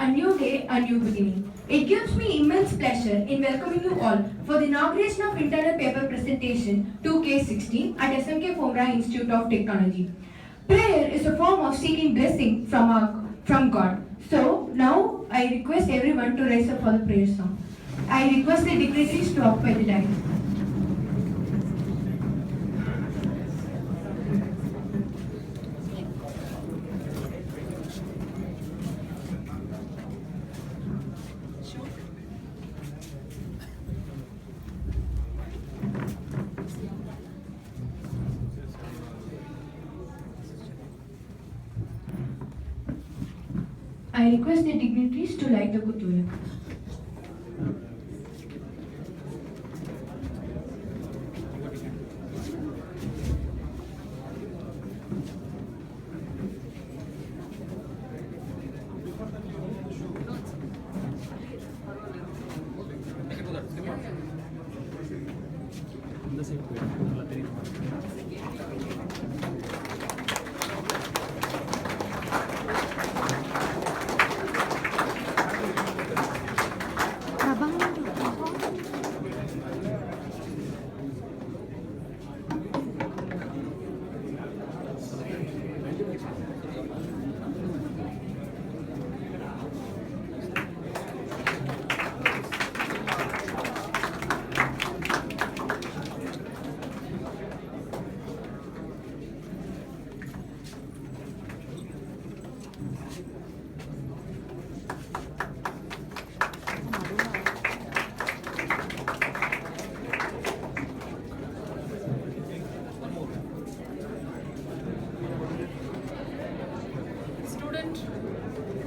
a new day, a new beginning. It gives me immense pleasure in welcoming you all for the inauguration of internal paper presentation 2K16 at SMK Fomra Institute of Technology. Prayer is a form of seeking blessing from God. So now I request everyone to rise up for the prayer song. I request the dignitaries to occupy the dais. I request the dignitaries to light the kutula.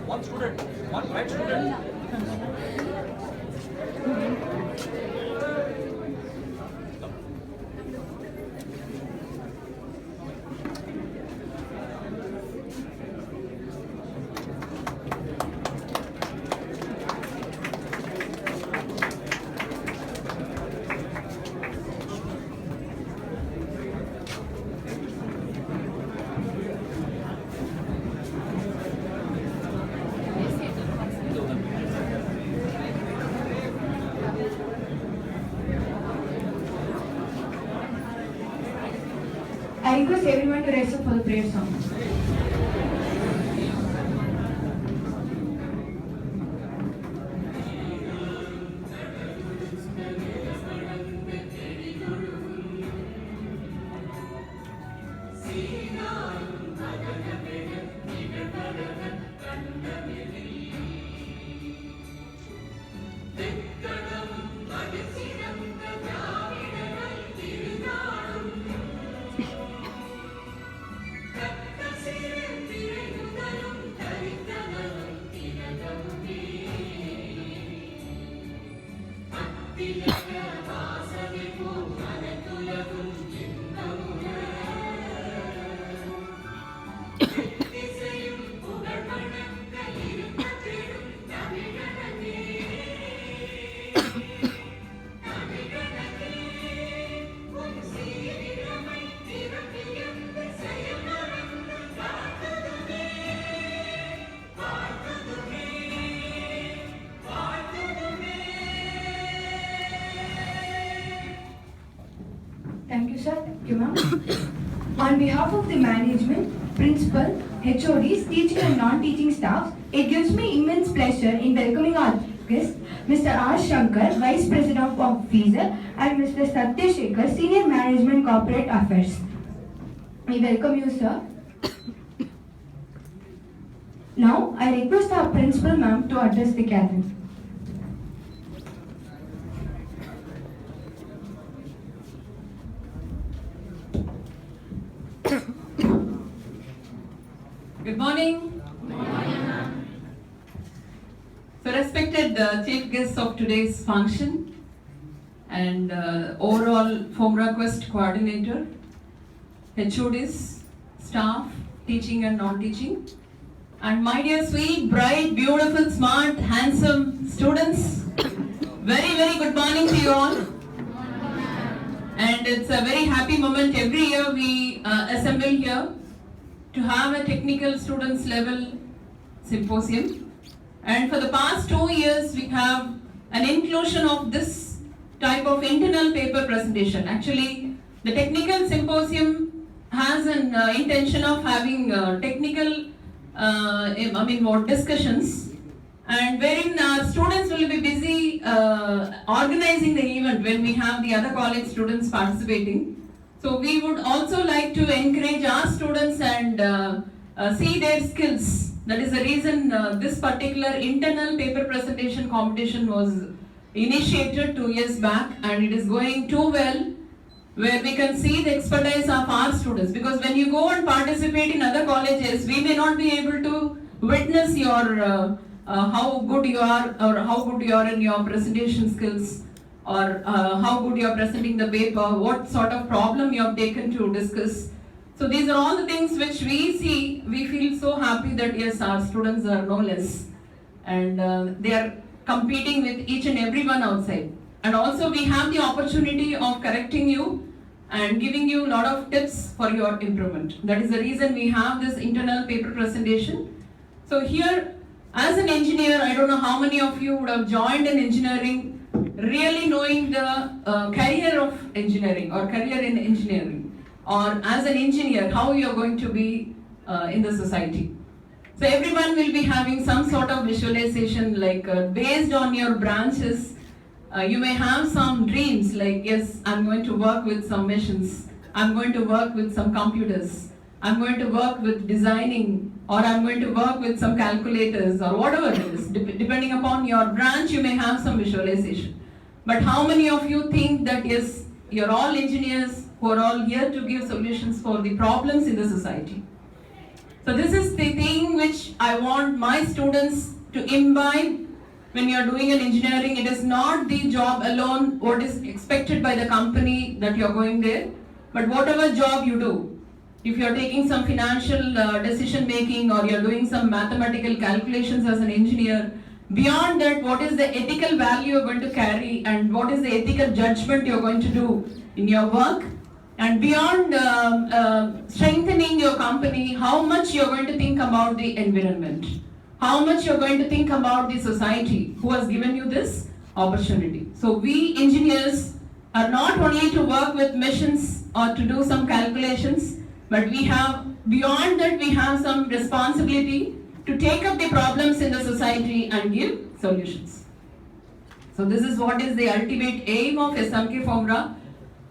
One student, one right student. I request everyone to rise up for the prayer song. Thank you, sir. Thank you, ma'am. On behalf of the management, principal, HODs, teaching and non-teaching staff, it gives me immense pleasure in welcoming our guests, Mr. R. Shankar, Vice President of FISA, and Mr. Satya Shekhar, Senior Management Corporate Affairs. We welcome you, sir. Now, I request our principal, ma'am, to address the gathering. Good morning. Good morning. So respected chief guests of today's function and overall Fomra Quest coordinator, HODs, staff, teaching and non-teaching, and my dear sweet, bright, beautiful, smart, handsome students, very good morning to you all. And it's a very happy moment. Every year we assemble here to have a technical students level symposium. And for the past 2 years, we have an inclusion of this type of internal paper presentation. Actually, the technical symposium has an intention of having technical, more discussions, and wherein our students will be busy organizing the event when we have the other college students participating. So we would also like to encourage our students and see their skills. That is the reason this particular internal paper presentation competition was initiated 2 years back, and it is going too well, where we can see the expertise of our students. Because when you go and participate in other colleges, we may not be able to witness your how good you are, or how good you are in your presentation skills, or how good you are presenting the paper, what sort of problem you have taken to discuss. So these are all the things which we see. We feel so happy that yes, our students are no less, and they are competing with each and everyone outside. And also we have the opportunity of correcting you and giving you a lot of tips for your improvement. That is the reason we have this internal paper presentation. So here, as an engineer, I don't know how many of you would have joined in engineering really knowing the career of engineering or career in engineering, or as an engineer, how you are going to be in the society. So everyone will be having some sort of visualization, like based on your branches. You may have some dreams like, yes, I'm going to work with some machines, I'm going to work with some computers, I'm going to work with designing, or I'm going to work with some calculators, or whatever it is. Depending upon your branch, you may have some visualization. But how many of you think that yes, you're all engineers who are all here to give solutions for the problems in the society? So this is the thing which I want my students to imbibe when you are doing an engineering. It is not the job alone, what is expected by the company that you are going there, but whatever job you do. If you are taking some financial decision making, or you are doing some mathematical calculations as an engineer, beyond that, what is the ethical value you are going to carry, and what is the ethical judgment you are going to do in your work, and beyond strengthening your company, how much you are going to think about the environment, how much you are going to think about the society who has given you this opportunity. So we engineers are not only to work with machines or to do some calculations, but we have, beyond that, we have some responsibility to take up the problems in the society and give solutions. So this is what is the ultimate aim of SMK Formra,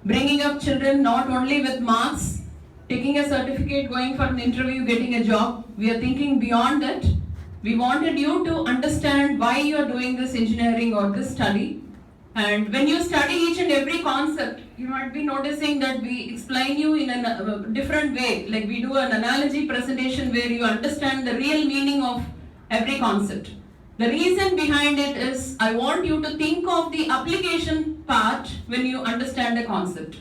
bringing up children not only with marks, taking a certificate, going for an interview, getting a job. We are thinking beyond that. We wanted you to understand why you are doing this engineering or this study. And when you study each and every concept, you might be noticing that we explain you in a different way. Like we do an analogy presentation where you understand the real meaning of every concept. The reason behind it is I want you to think of the application part when you understand a concept.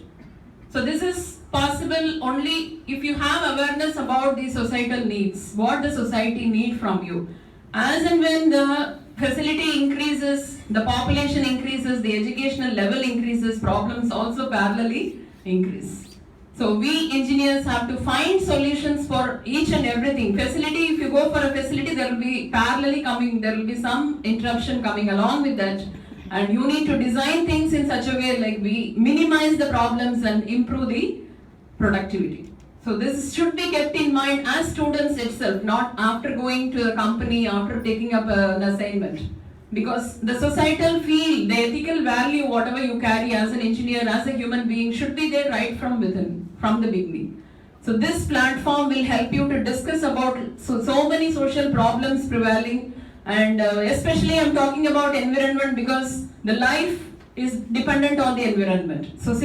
So this is possible only if you have awareness about the societal needs, what the society need from you. As and when the facility increases, the population increases, the educational level increases, problems also parallelly increase. So we engineers have to find solutions for each and everything. Facility, if you go for a facility, there will be parallelly coming, there will be some interruption coming along with that. And you need to design things in such a way like we minimize the problems and improve the productivity. So this should be kept in mind as students itself, not after going to a company, after taking up an assignment. Because the societal field, the ethical value, whatever you carry as an engineer, as a human being, should be there right from within, from the beginning. So this platform will help you to discuss about so many social problems prevailing, and especially I'm talking about environment because the life is dependent on the environment. So the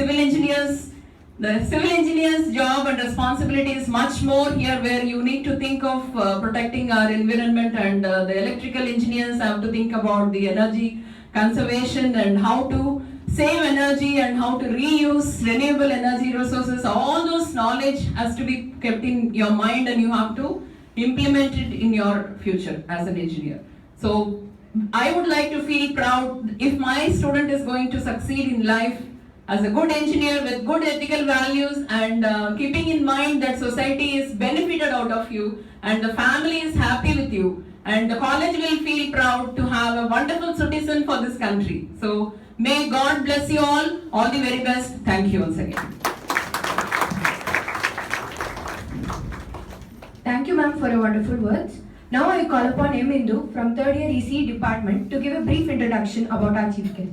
civil engineer's job and responsibility is much more here, where you need to think of protecting our environment, and the electrical engineers have to think about the energy conservation and how to save energy and how to reuse renewable energy resources. All those knowledge has to be kept in your mind, and you have to implement it in your future as an engineer. So I would like to feel proud if my student is going to succeed in life. as a good engineer with good ethical values and keeping in mind that society is benefited out of you and the family is happy with you and the college will feel proud to have a wonderful citizen for this country. So may God bless you all the very best. Thank you once again. Thank you, ma'am, for your wonderful words. Now I call upon M. Indu from 3rd year ECE department to give a brief introduction about our chief guest.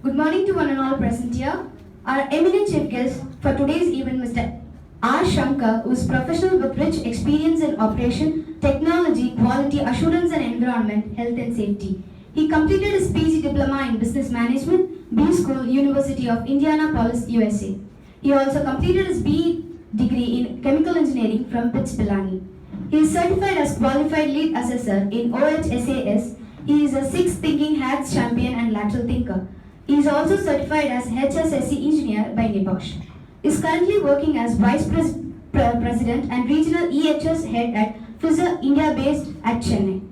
Good morning to one and all present here. Our eminent chief guest for today's event, Mr. R. Shankar, who is professional with rich experience in operation, technology, quality assurance and environment, health and safety. He completed his PG Diploma in Business Management, B School, University of Indianapolis, USA. He also completed his BE degree in Chemical Engineering from BITS Pilani. He is certified as Qualified Lead Assessor in OHSAS. He is a Six Thinking Hats Champion and Lateral Thinker. He is also certified as HSSC Engineer by NIBOSH. He is currently working as Vice President and Regional EHS Head at Pfizer India based at Chennai.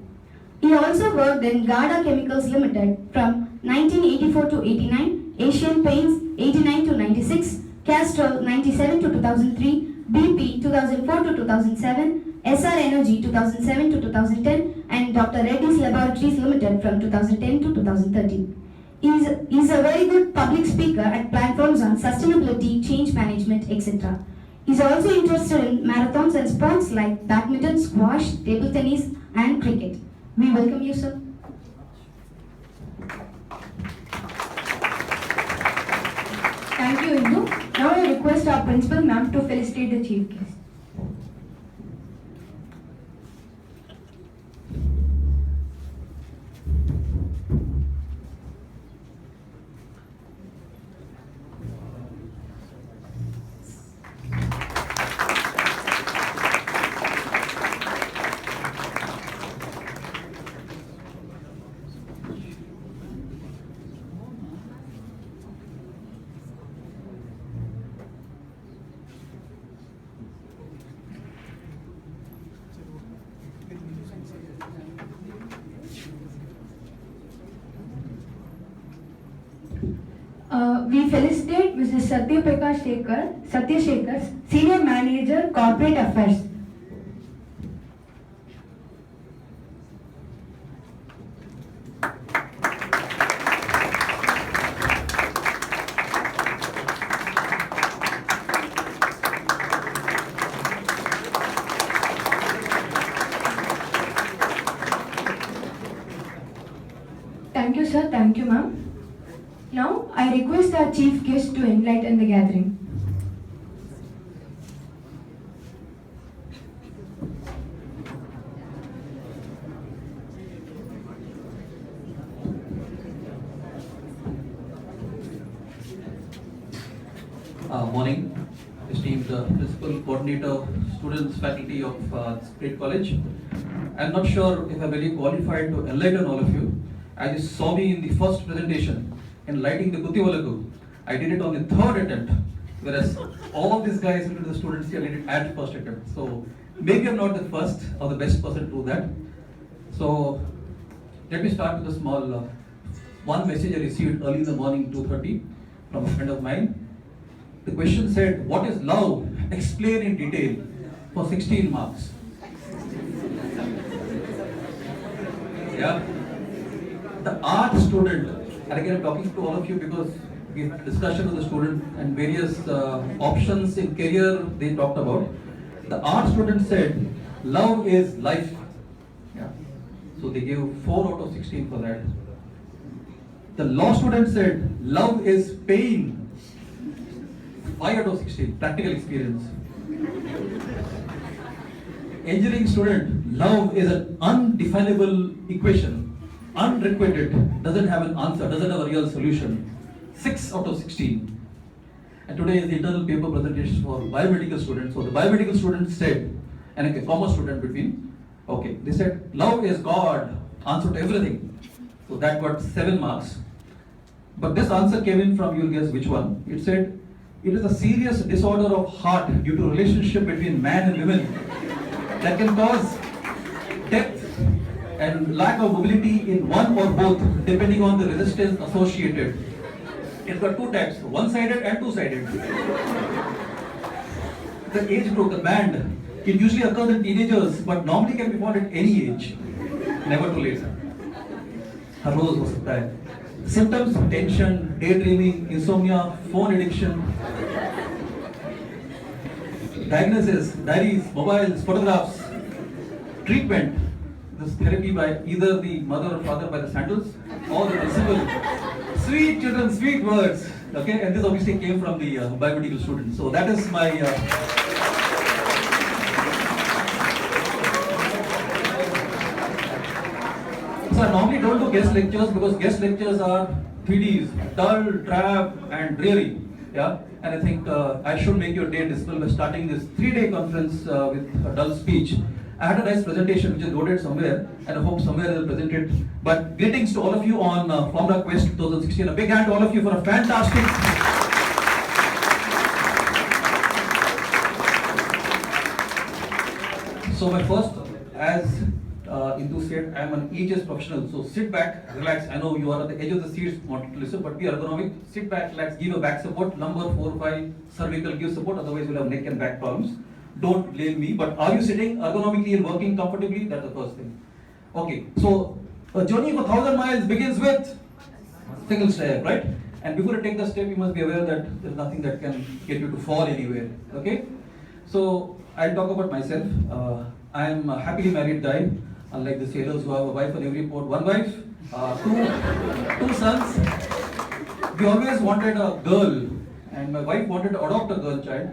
He also worked in Gada Chemicals Limited from 1984 to 89, Asian Paints 89 to 96, Castrol 97 to 2003, BP 2004 to 2007, SR Energy 2007 to 2010, and Dr. Reddy's Laboratories Limited from 2010 to 2013. He is a very good public speaker at platforms on sustainability, change management, etc. He is also interested in marathons and sports like badminton, squash, table tennis, and cricket. We welcome you, sir. Thank you, Indu. Now I request our principal ma'am to felicitate the chief guest. We felicitate Mr. Satya Shekhar, Senior Manager, Corporate Affairs. Thank you, sir. Thank you, ma'am. Now, I request our chief guest to enlighten the gathering. Morning, esteemed principal, coordinator, students, faculty of Great College. I'm not sure if I'm very qualified to enlighten all of you. As you saw me in the first presentation, in lighting the Kutivalaku, I did it on the 3rd attempt, whereas all these guys, the students here, did it at first attempt. So maybe I'm not the first or the best person to do that. So let me start with a small one message I received early in the morning, 2:30, from a friend of mine. The question said, "What is love? Explain in detail," for 16 marks. Yeah. The art student, and again I'm talking to all of you because we had a discussion with the student and various options in career they talked about. The art student said, "Love is life." Yeah. So they gave 4 out of 16 for that. The law student said, "Love is pain." 5 out of 16, practical experience. Engineering student, love is an undefinable equation, unrequited, doesn't have an answer, doesn't have a real solution. 6 out of 16. And today is the internal paper presentation for biomedical students. So the biomedical student said, and a commerce student between, okay, they said, "Love is God, answer to everything." So that got 7 marks. But this answer came in from, you'll guess which one. It said, "It is a serious disorder of heart due to relationship between man and women that can cause death and lack of mobility in one or both depending on the resistance associated. It's got two types, one-sided and two-sided. The age group, the band, it usually occurs in teenagers but normally can be found at any age. Never too late. हर रोज हो सकता है. Symptoms: tension, daydreaming, insomnia, phone addiction. Diagnosis: diaries, mobiles, photographs. Treatment: this therapy by either the mother or father by the sandals or the principal. Sweet children, sweet words. Okay, and this obviously came from the biomedical students. So that is my. So I normally don't do guest lectures because guest lectures are 3Ds, dull, drab, and dreary. Yeah, and I think I should make your day dismal by starting this 3-day conference with a dull speech. I had a nice presentation which is loaded somewhere, and I hope somewhere I will present it. But greetings to all of you on Formula Quest 2016. A big hand to all of you for a fantastic. So my first, as Indu said, I am an EHS professional. So sit back, relax. I know you are at the edge of the seats, wanting to listen, but be ergonomic. Sit back, relax, give a back support. Number 4, 5, cervical, give support. Otherwise, you'll have neck and back problems. Don't blame me. But are you sitting ergonomically and working comfortably? That's the first thing. Okay. So a journey of 1,000 miles begins with single step, right? And before you take the step, you must be aware that there's nothing that can get you to fall anywhere. Okay. So I'll talk about myself. I am a happily married guy. Unlike the sailors who have a wife on every port, one wife, two sons. We always wanted a girl, and my wife wanted to adopt a girl child.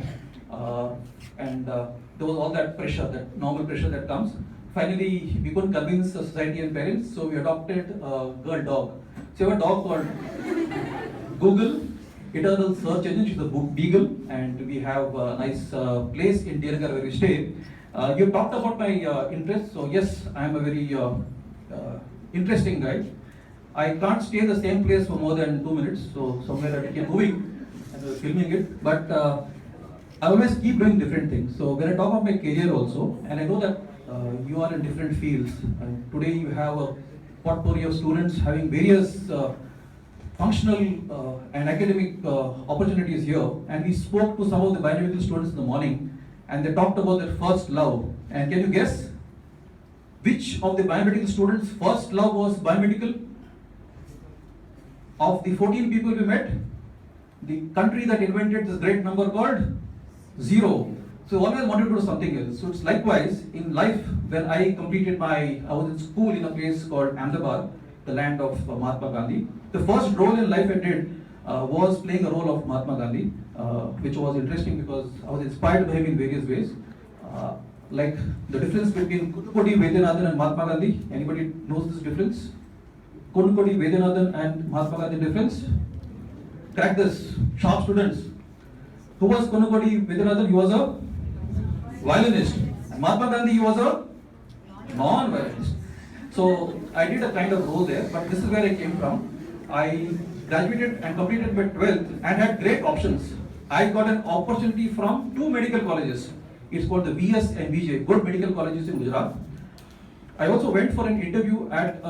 And there was all that pressure, that normal pressure that comes. Finally, we couldn't convince the society and parents, so we adopted a girl dog. So we have a dog called Google, eternal search engine. She's a beagle, and we have a nice place in Deergar where we stay. You talked about my interests, so yes, I am a very interesting guy. I can't stay in the same place for more than 2 minutes, so somewhere I keep moving and filming it. But I always keep doing different things. So when I talk about my career also, and I know that you are in different fields. And today you have a potpourri of students having various functional and academic opportunities here. And we spoke to some of the biomedical students in the morning. And they talked about their first love. And can you guess which of the biomedical students' first love was biomedical? Of the 14 people we met, the country that invented this great number called 0. So I always wanted to do something else. So it's likewise in life. When I completed I was in school in a place called Ahmedabad, the land of Mahatma Gandhi. The first role in life I did was playing a role of Mahatma Gandhi, which was interesting because I was inspired by him in various ways. Like the difference between Kunnukodi Vaidyanathan and Mahatma Gandhi. Anybody knows this difference? Kunnukodi Vaidyanathan and Mahatma Gandhi difference? Crack this, sharp students. Who was Kunnukodi Vaidyanathan? He was a violinist. And Mahatma Gandhi, he was a non-violinist. So I did a kind of role there, but this is where I came from. I graduated and completed my 12th and had great options. I got an opportunity from 2 medical colleges. It's called the VS and VJ, good medical colleges in Gujarat. I also went for an interview at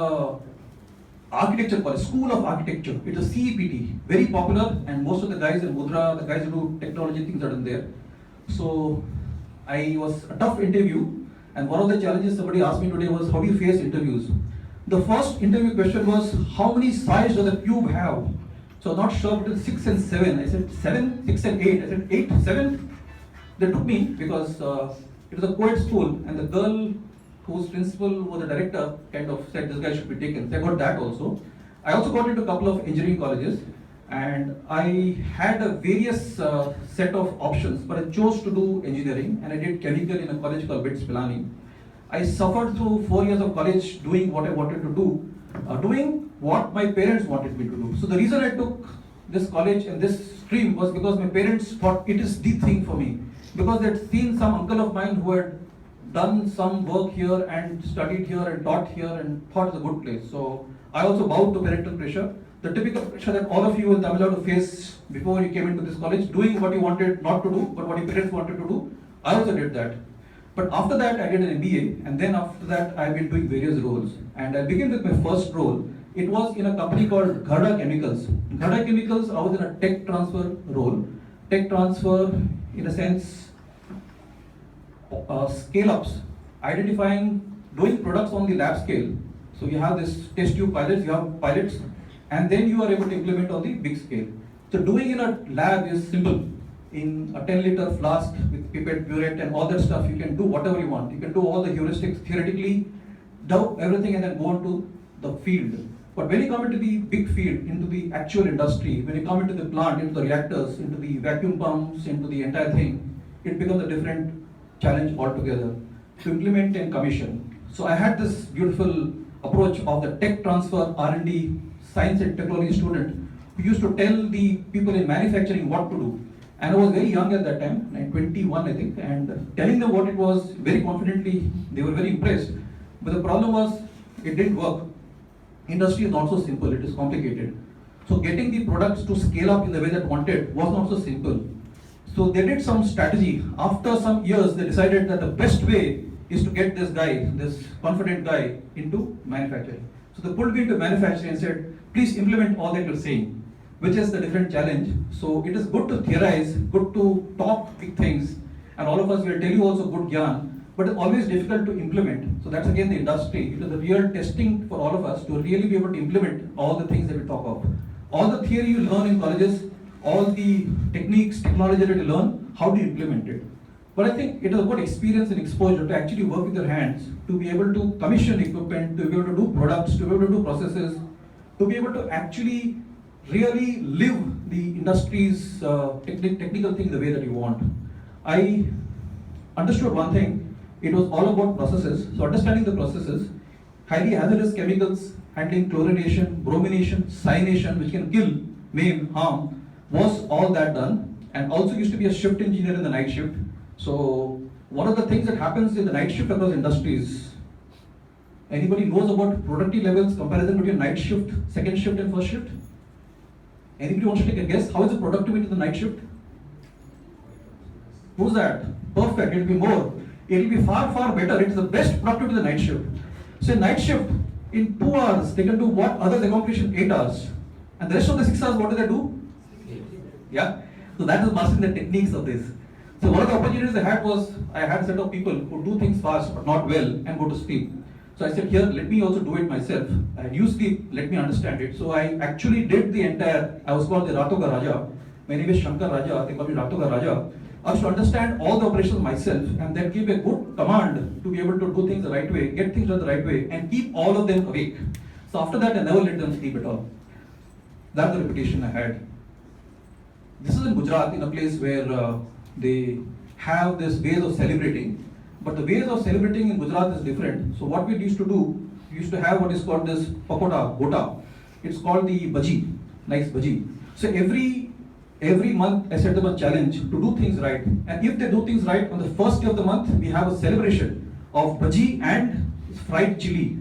architecture college, School of Architecture. It's a CEPT, very popular, and most of the guys in Mudra, the guys who do technology things are in there. So I was a tough interview, and one of the challenges somebody asked me today was, how do you face interviews? The first interview question was, how many sides does a cube have? So I'm not sure between 6 and 7. I said 7, 6 and 8. I said 8, 7. They took me because it was a co-ed school, and the girl whose principal or the director kind of said this guy should be taken. So I got that also. I also got into a couple of engineering colleges, and I had a various set of options, but I chose to do engineering, and I did chemical in a college called BITS Pilani. I suffered through 4 years of college doing what I wanted to do, doing what my parents wanted me to do. So the reason I took this college and this stream was because my parents thought it is the thing for me, because they had seen some uncle of mine who had done some work here and studied here and taught here and thought it's a good place. So I also bowed to parental pressure, the typical pressure that all of you in Tamil Nadu face before you came into this college, doing what you wanted not to do, but what your parents wanted to do. I also did that. But after that, I did an MBA, and then after that, I've been doing various roles. And I began with my first role. It was in a company called Gharda Chemicals. Gharda Chemicals, I was in a tech transfer role. Tech transfer, in a sense, scale-ups, identifying, doing products on the lab scale. So you have this test tube pilots, you have pilots, and then you are able to implement on the big scale. So doing in a lab is simple. In a 10-liter flask with pipette, burette, and all that stuff, you can do whatever you want. You can do all the heuristics theoretically, do everything, and then go on to the field. But when you come into the big field, into the actual industry, when you come into the plant, into the reactors, into the vacuum pumps, into the entire thing, it becomes a different challenge altogether to implement and commission. So I had this beautiful approach of the tech transfer R&D science and technology student who used to tell the people in manufacturing what to do. And I was very young at that time, 21 I think, and telling them what it was very confidently, they were very impressed. But the problem was, it didn't work. Industry is not so simple, it is complicated. So getting the products to scale up in the way that wanted was not so simple. So they did some strategy. After some years, they decided that the best way is to get this guy, this confident guy, into manufacturing. So they pulled me into manufacturing and said, please implement all that you're saying, which is the different challenge. So it is good to theorize, good to talk big things, and all of us will tell you also good gyan, but it's always difficult to implement. So that's again the industry. It is the real testing for all of us to really be able to implement all the things that we talk of. All the theory you learn in colleges, all the techniques, technology that you learn, how do you implement it? But I think it is a good experience and exposure to actually work with your hands, to be able to commission equipment, to be able to do products, to be able to do processes, to be able to actually really live the industry's technical thing the way that you want. I understood one thing, it was all about processes. So understanding the processes, highly hazardous chemicals, handling chlorination, bromination, cyanation, which can kill, maim, harm, was all that done. And also used to be a shift engineer in the night shift. So what are the things that happens in the night shift across industries? Anybody knows about productivity levels, comparison between night shift, second shift and first shift? Anybody wants to take a guess? How is the productivity in the night shift? Who's that? Perfect, it will be more. It will be far, far better. It is the best productivity in the night shift. So in night shift, in 2 hours, they can do what others accomplish in 8 hours. And the rest of the 6 hours, what do they do? Yeah. So that is mastering the techniques of this. So one of the opportunities I had was, I had a set of people who do things fast but not well and go to sleep. So I said, here, let me also do it myself. And you sleep, let me understand it. So I actually did the entire, I was called the Ratoga Raja. My name is Shankar Raja, they call me Ratoga Raja. I was to understand all the operations myself and then give a good command to be able to do things the right way, get things done the right way, and keep all of them awake. So after that, I never let them sleep at all. That's the reputation I had. This is in Gujarat, in a place where they have this ways of celebrating. But the ways of celebrating in Gujarat is different. So what we used to do, we used to have what is called this pakoda, gota. It's called the bhaji, nice bhaji. So every month I set them a challenge to do things right. And if they do things right, on the first day of the month, we have a celebration of bhaji and fried chili.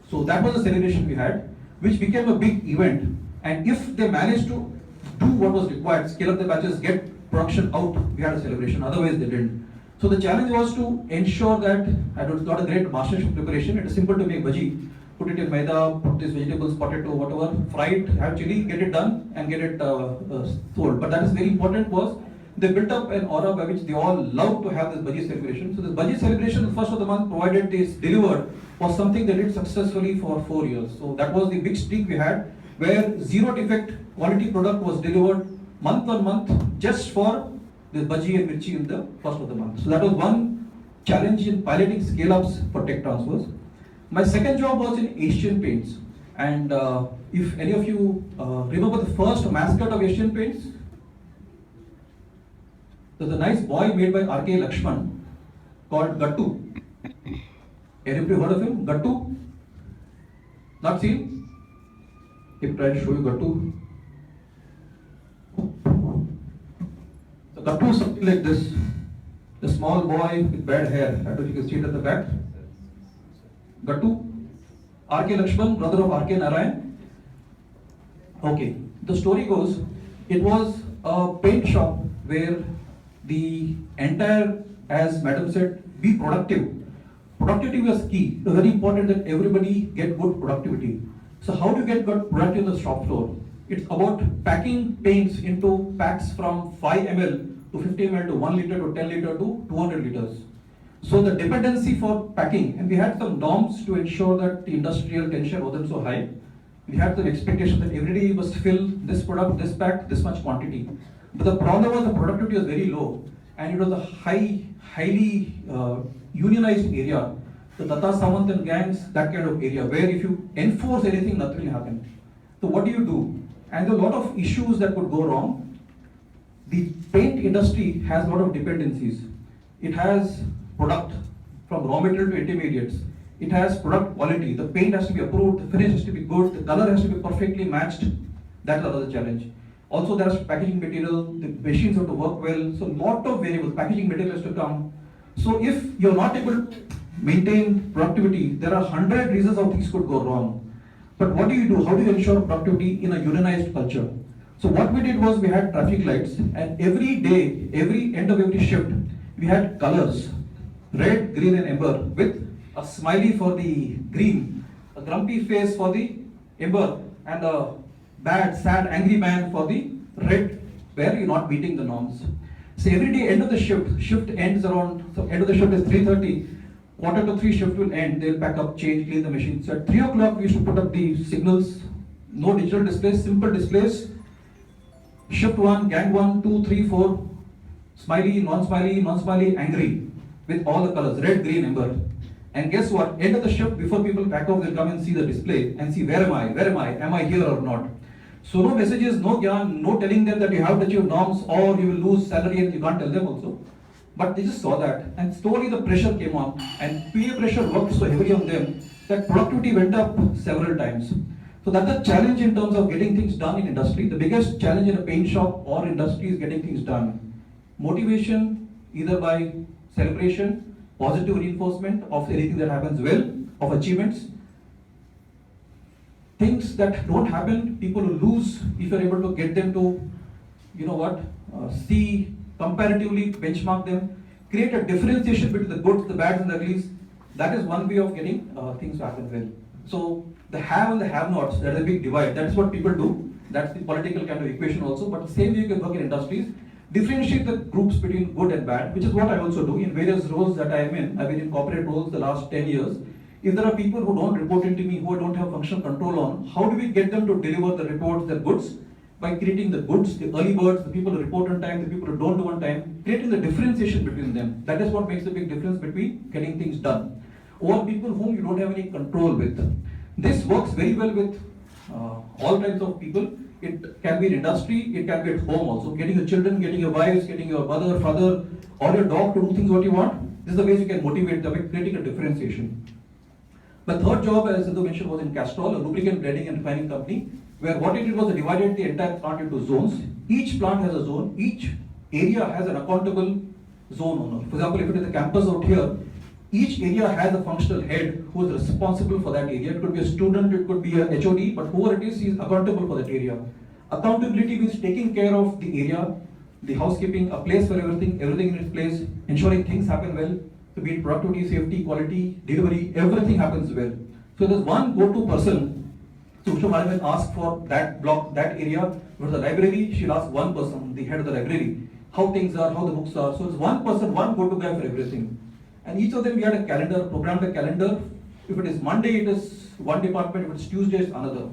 So that was the celebration we had, which became a big event. And if they managed to do what was required, scale up the batches, get production out, we had a celebration. Otherwise they didn't. So the challenge was to ensure that, I don't, it's not a great master chef preparation, it is simple to make bhaji. Put it in maida, put these vegetables, potato, whatever, fry it, have chili, get it done and get it sold. But that is very important was, they built up an aura by which they all loved to have this bhaji celebration. So this bhaji celebration, the first of the month, provided this delivered, was something they did successfully for 4 years. So that was the big streak we had, where zero defect quality product was delivered month on month just for this bhaji and mirchi in the first of the month. So that was one challenge in piloting scale-ups for tech transfers. My second job was in Asian Paints. And if any of you remember the first mascot of Asian Paints, there's a nice boy made by R.K. Lakshman called Gattu. Anybody heard of him? Gattu? Not seen? If try to show you Gattu. So Gattu is something like this. A small boy with bad hair. I don't know if you can see it at the back. Gattu. R.K. Lakshman, brother of R.K. Narayan. Okay. The story goes, it was a paint shop where the entire, as madam said, be productive. Productivity was key. It was very important that everybody get good productivity. So how do you get good productivity on the shop floor? It's about packing paints into packs from 5 ml to 50 ml to 1 liter to 10 liter to 200 liters. So the dependency for packing, and we had some norms to ensure that the industrial tension wasn't so high. We had the expectation that every day you must fill this product, this pack, this much quantity. But the problem was the productivity was very low, and it was a highly unionized area. The Tata Samant and gangs, that kind of area, where if you enforce anything, nothing will happen. So what do? And there are a lot of issues that could go wrong. The paint industry has a lot of dependencies. It has product from raw material to intermediates. It has product quality. The paint has to be approved, the finish has to be good, the color has to be perfectly matched. That's another challenge. Also, there's packaging material, the machines have to work well. So, lot of variables, packaging material has to come. So, if you're not able to maintain productivity, there are 100 reasons how things could go wrong. But what do you do? How do you ensure productivity in a unionized culture? So, what we did was we had traffic lights, and every day, every end of every shift, we had colors. Red, green and amber, with a smiley for the green, a grumpy face for the amber, and a bad, sad, angry man for the red, where you're not meeting the norms. So every day, end of the shift ends around, so end of the shift is 3:30, quarter to 3 shift will end, they'll pack up, change, clean the machine. So at 3 o'clock, we should put up the signals, no digital displays, simple displays. Shift 1, gang 1, 2, 3, 4, smiley, non-smiley, angry, with all the colors, red, green, amber. And guess what? End of the shift, before people pack off, they'll come and see the display and see where am I here or not? So no messages, no gyan, no telling them that you have to achieve norms or you will lose salary, and you can't tell them also. But they just saw that, and slowly the pressure came on, and peer pressure worked so heavily on them that productivity went up several times. So that's a challenge in terms of getting things done in industry. The biggest challenge in a paint shop or industry is getting things done. Motivation, either by celebration, positive reinforcement of anything that happens well, of achievements. Things that don't happen, people will lose if you're able to get them to, see, comparatively benchmark them, create a differentiation between the goods, the bads and the uglies. That is one way of getting things to happen well. So the have and the have-nots, that is a big divide. That's what people do. That's the political kind of equation also. But the same way you can work in industries. Differentiate the groups between good and bad, which is what I also do in various roles that I am in. I've been in corporate roles the last 10 years. If there are people who don't report into me, who I don't have functional control on, how do we get them to deliver the reports, their goods? By creating the goods, the early birds, the people who report on time, the people who don't do on time, creating the differentiation between them. That is what makes a big difference between getting things done. Or people whom you don't have any control with. This works very well with all types of people. It can be in industry, it can be at home also. Getting your children, getting your wives, getting your mother, father, or your dog to do things what you want. This is the ways you can motivate them by creating a differentiation. My third job, as Sidhu mentioned, was in Castrol, a lubricant blending and refining company, where what it did was divided the entire plant into zones. Each plant has a zone, each area has an accountable zone owner. For example, if it is a campus out here, each area has a functional head who is responsible for that area. It could be a student, it could be a HOD, but whoever it is, he is accountable for that area. Accountability means taking care of the area, the housekeeping, a place for everything in its place, ensuring things happen well, to be it productivity, safety, quality, delivery, everything happens well. So there's one go-to person. So Ushaa Madam will ask for that block, that area. For the library, she'll ask one person, the head of the library, how things are, how the books are. So it's one person, one go-to guy for everything. And each of them, we had a calendar, programmed a calendar. If it is Monday, it is one department. If it's Tuesday, it's another.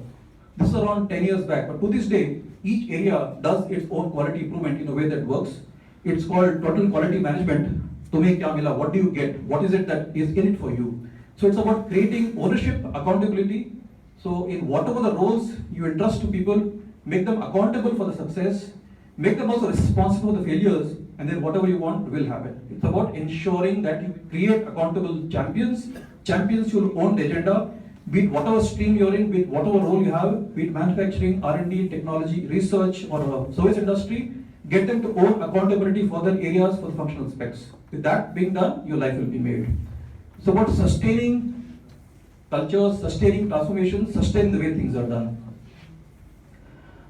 This is around 10 years back. But to this day, each area does its own quality improvement in a way that works. It's called total quality management. To make Kamila, what do you get? What is it that is in it for you? So it's about creating ownership, accountability. So in whatever the roles you entrust to people, make them accountable for the success, make them also responsible for the failures, and then whatever you want will happen. It's about ensuring that you create accountable champions who will own the agenda, be it whatever stream you're in, be it whatever role you have, be it manufacturing, R&D, technology, research, or service industry, get them to own accountability for their areas, for the functional specs. With that being done, your life will be made. So about sustaining cultures, sustaining transformations, sustaining the way things are done.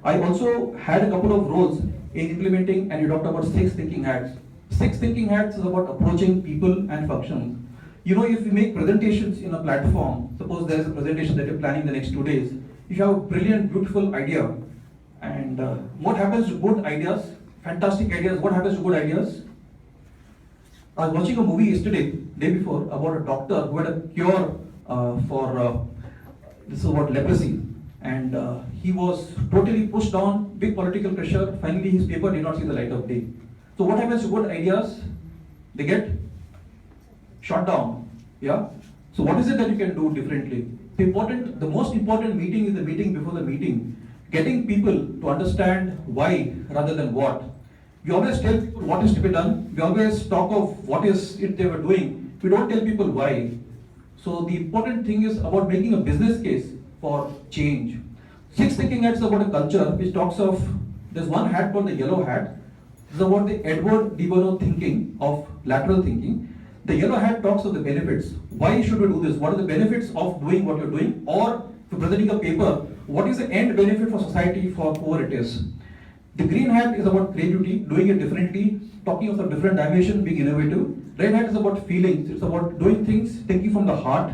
I also had a couple of roles in implementing, and you talked about 6 thinking hats. Sixth thinking hats is about approaching people and functions. You know, if you make presentations in a platform, suppose there is a presentation that you're planning the next 2 days, if you have a brilliant, beautiful idea, and what happens to good ideas, fantastic ideas, what happens to good ideas? I was watching a movie yesterday, day before, about a doctor who had a cure for this is about leprosy, and he was totally pushed on, big political pressure. Finally, his paper did not see the light of day. So, what happens to good ideas? They get shot down. Yeah. So, what is it that you can do differently? The most important meeting is the meeting before the meeting. Getting people to understand why rather than what. We always tell people what is to be done. We always talk of what is it they were doing. We don't tell people why. So the important thing is about making a business case for change. Sixth thinking hat is about a culture which talks of, there's one hat called the yellow hat. This is about the Edward de Bono thinking of lateral thinking. The yellow hat talks of the benefits. Why should we do this? What are the benefits of doing what you're doing? Or if you're presenting a paper, what is the end benefit for society for whoever it is? The green hat is about creativity, doing it differently, talking of a different dimension, being innovative. Red hat is about feelings, it's about doing things, thinking from the heart.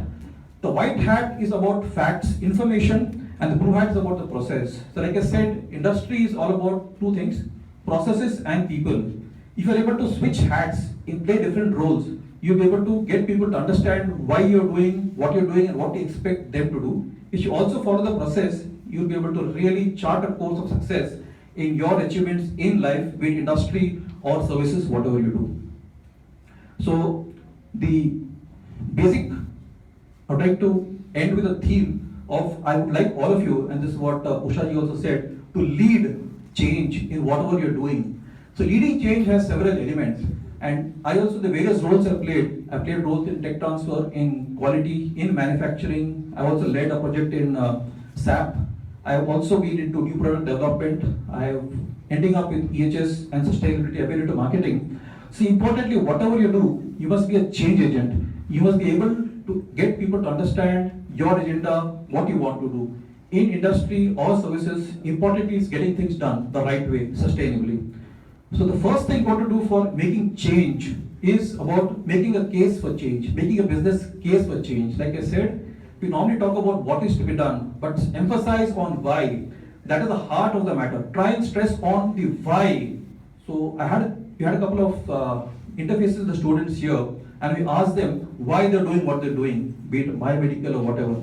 The white hat is about facts, information, and the blue hat is about the process. So like I said, industry is all about two things, processes and people. If you're able to switch hats and play different roles, you'll be able to get people to understand why you're doing what you're doing and what you expect them to do. If you also follow the process, you'll be able to really chart a course of success in your achievements in life, be it industry or services, whatever you do. So the basic, I would like to end with a theme of, I would like all of you, and this is what Ushaa ji also said, to lead change in whatever you're doing. So leading change has several elements, and I also, the various roles I've played roles in tech transfer, in quality, in manufacturing. I also led a project in SAP. I have also been into new product development. I have ending up with EHS and sustainability. I've been into marketing. See, importantly, whatever you do, you must be a change agent. You must be able to get people to understand your agenda, what you want to do. In industry or services, importantly is getting things done the right way, sustainably. So the first thing you want to do for making change is about making a case for change, making a business case for change. Like I said, we normally talk about what is to be done, but emphasize on why. That is the heart of the matter. Try and stress on the why. So we had a couple of interfaces with the students here, and we asked them why they're doing what they're doing, be it biomedical or whatever.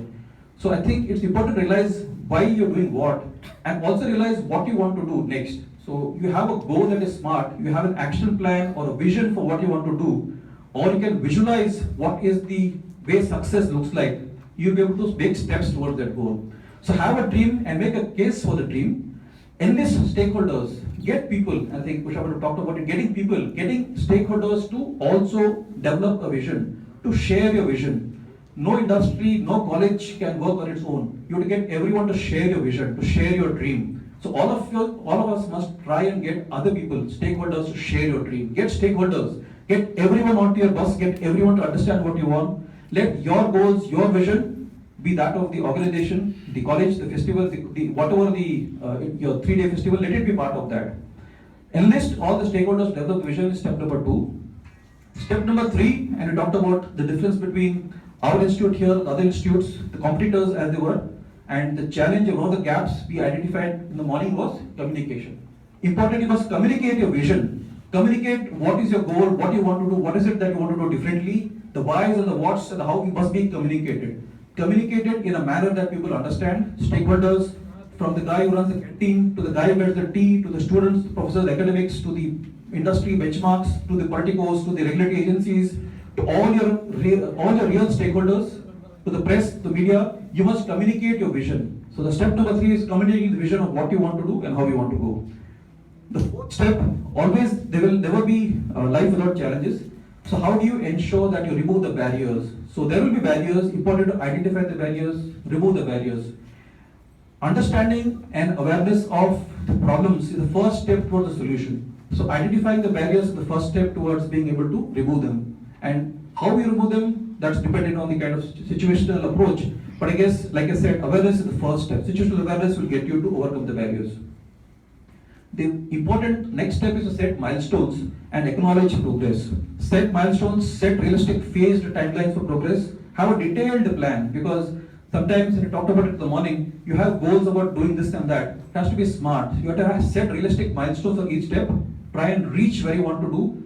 So I think it's important to realize why you're doing what, and also realize what you want to do next. So you have a goal that is smart, you have an action plan or a vision for what you want to do, or you can visualize what is the way success looks like. You'll be able to make steps towards that goal. So have a dream and make a case for the dream. Enlist stakeholders, get people, I think Ushaa would have talked about it, getting stakeholders to also develop a vision, to share your vision. No industry, no college can work on its own. You have to get everyone to share your vision, to share your dream. So all of us must try and get other people, stakeholders, to share your dream. Get stakeholders, get everyone onto your bus, get everyone to understand what you want. Let your goals, your vision be that of the organization, the college, the festival, your 3-day festival, let it be part of that. Enlist all the stakeholders to develop the vision is step number 2. Step number 3, and we talked about the difference between our institute here, other institutes, the competitors as they were, and the challenge of one of the gaps we identified in the morning was communication. Important, you must communicate your vision. Communicate what is your goal, what you want to do, what is it that you want to do differently, the whys and the whats and how you must be communicated. Communicated in a manner that people understand, stakeholders, from the guy who runs the canteen, to the guy who gets the tea, to the students, professors, academics, to the industry benchmarks, to the politicos, to the regulatory agencies, to all your real stakeholders, to the press, the media, you must communicate your vision. So the step number 3 is communicating the vision of what you want to do and how you want to go. The 4th step, always there will never be life without challenges. So how do you ensure that you remove the barriers? So there will be barriers, important to identify the barriers, remove the barriers. Understanding and awareness of the problems is the first step towards the solution. So identifying the barriers is the first step towards being able to remove them. And how we remove them, that's dependent on the kind of situational approach. But I guess, like I said, awareness is the first step. Situational awareness will get you to overcome the barriers. the important next step is to set milestones and acknowledge progress. Set milestones, set realistic phased timelines for progress, have a detailed plan, because sometimes, we talked about it in the morning, you have goals about doing this and that. It has to be smart. You have to set realistic milestones for each step, try and reach where you want to do.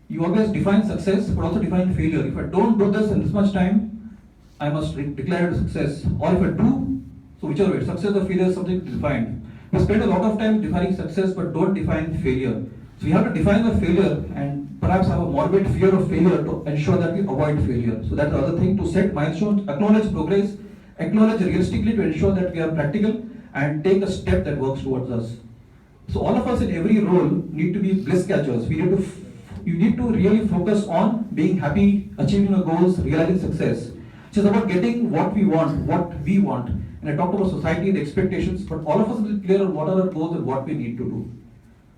You always define success, but also define failure. If I don't do this in this much time, I must declare it a success. Or if I do, so whichever way, success or failure is something defined. We spend a lot of time defining success, but don't define failure. So we have to define the failure and perhaps have a morbid fear of failure to ensure that we avoid failure. So that's the other thing, to set milestones, acknowledge progress, acknowledge realistically to ensure that we are practical and take a step that works towards us. So all of us in every role need to be bliss catchers. You need to really focus on being happy, achieving our goals, realizing success. It's about getting what we want. And I talked about society, the expectations, but all of us will be clear on what are our goals and what we need to do.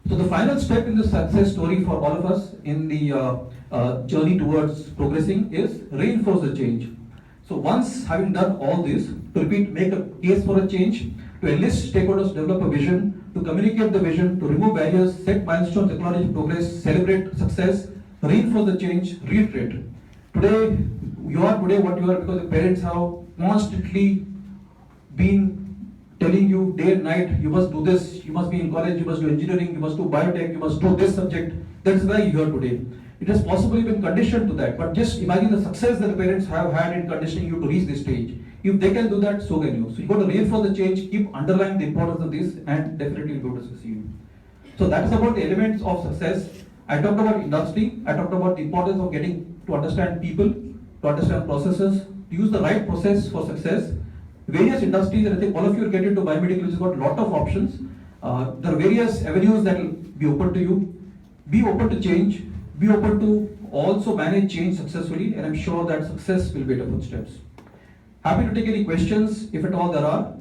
So the final step in the success story for all of us in the journey towards progressing is reinforce the change. So once having done all this, to repeat, make a case for a change, to enlist stakeholders, develop a vision, to communicate the vision, to remove barriers, set milestones, acknowledge progress, celebrate success, reinforce the change, reiterate. Today, you are today what you are because your parents have constantly been telling you day and night, you must do this, you must be in college, you must do engineering, you must do biotech, you must do this subject. That's why you are today. It has possibly been conditioned to that, but just imagine the success that the parents have had in conditioning you to reach this stage. If they can do that, so can you. So you got to reinforce the change, keep underlining the importance of this, and definitely you'll be able to succeed. So that's about the elements of success. I talked about industry, I talked about the importance of getting to understand people, to understand processes, to use the right process for success. Various industries, and I think all of you will get into biomedical, which has got a lot of options. There are various avenues that will be open to you. Be open to change, be open to also manage change successfully, and I'm sure that success will be at your footsteps. Happy to take any questions, if at all there are,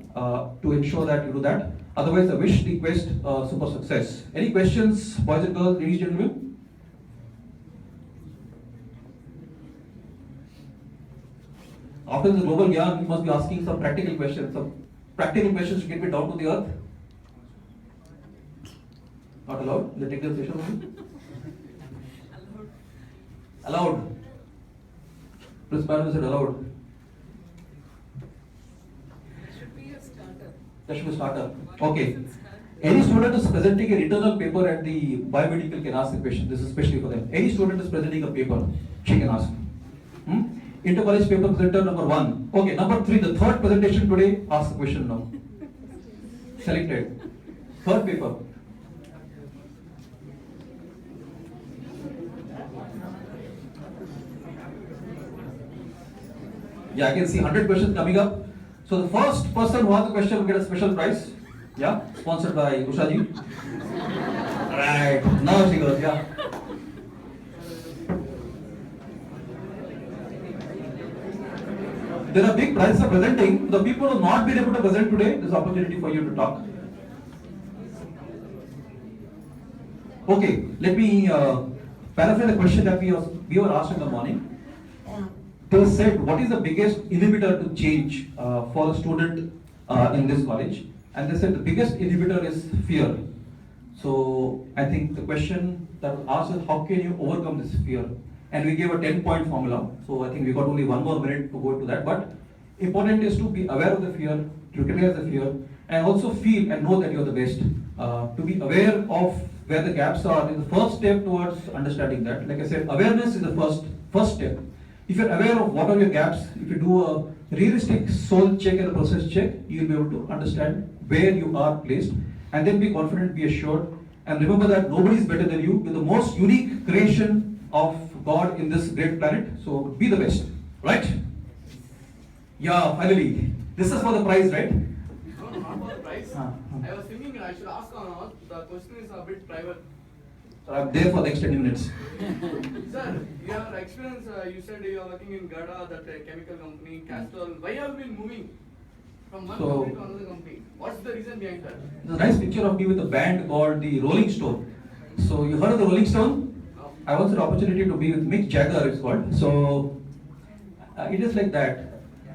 to ensure that you do that. Otherwise, I wish the quest super success. Any questions, boys and girls, ladies and gentlemen? After the global yarn, you must be asking some practical questions. Some practical questions to get me down to the earth. Not allowed? The technical session only? Allowed. Principal said allowed. That should be a starter. Okay. Any student is presenting an internal paper at the biomedical can ask a question. This is especially for them. Any student is presenting a paper, she can ask. Inter-college paper presenter number 1. Okay, number 3, the third presentation today, ask a question now. Selected. Third paper. Yeah, I can see 100 questions coming up. So the first person who has the question will get a special prize. Yeah, sponsored by Ushaa ji. Right, now she goes, yeah. There are big prizes for presenting. The people who have not been able to present today, there's opportunity for you to talk. Okay, let me paraphrase the question that we were asked in the morning. They said, what is the biggest inhibitor to change for a student in this college? And they said the biggest inhibitor is fear. So I think the question that was asked is, how can you overcome this fear? And we gave a 10-point formula. So I think we got only 1 more minute to go into that. But important is to be aware of the fear, to recognize the fear, and also feel and know that you're the best. To be aware of where the gaps are is the first step towards understanding that. Like I said, awareness is the first step. If you're aware of what are your gaps, if you do a realistic soul check and a process check, you'll be able to understand where you are placed, and then be confident, be assured, and remember that nobody is better than you. You're the most unique creation of God in this great planet, so be the best, right? Yeah, finally. This is for the prize, right? No, not for the prize. I was thinking I should ask or not. The question is a bit private. So I'm there for the next 10 minutes. Sir, your experience, you said you are working in GADA, that chemical company, Castrol. Why have you been moving from one company to another company? What's the reason behind that? There's a nice picture of me with a band called the Rolling Stone. So you heard of the Rolling Stone? No. I once had the opportunity to be with Mick Jagger, it's called. So it is like that.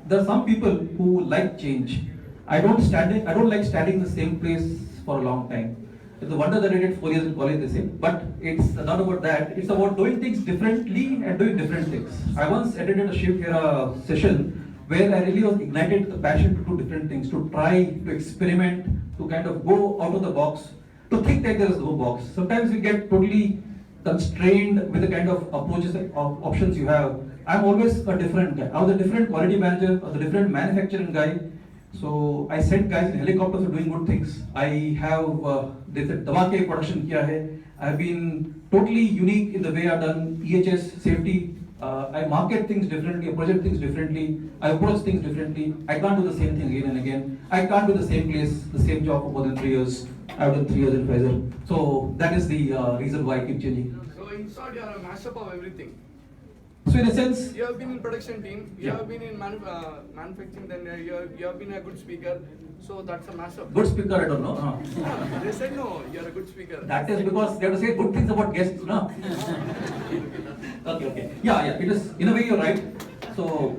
There are some people who like change. I don't like standing in the same place for a long time. It's a wonder that I did 4 years in college, they say. But it's not about that. It's about doing things differently and doing different things. I once attended a Shiv Hera session where I really was ignited the passion to do different things, to try, to experiment, to kind of go out of the box, to think that there is no box. Sometimes we get totally constrained with the kind of approaches and options you have. I'm always a different guy. I was a different quality manager, I was a different manufacturing guy. So I sent guys in helicopters for doing good things. I have this Dawake production kiya hai. I've been totally unique in the way I've done EHS safety. I market things differently, I project things differently, I approach things differently. I can't do the same thing again and again. I can't do the same place, the same job for more than 3 years. I've done 3 years in Pfizer. So that is the reason why I keep changing. So in short, you are a mashup of everything. So in a sense, You have been in production team, you have been in manufacturing, then you have been a good speaker. So that's a mashup. good speaker, I don't know. They said no, you are a good speaker. That is because they have to say good things about guests, no? Okay. Yeah, it is, in a way you're right. So,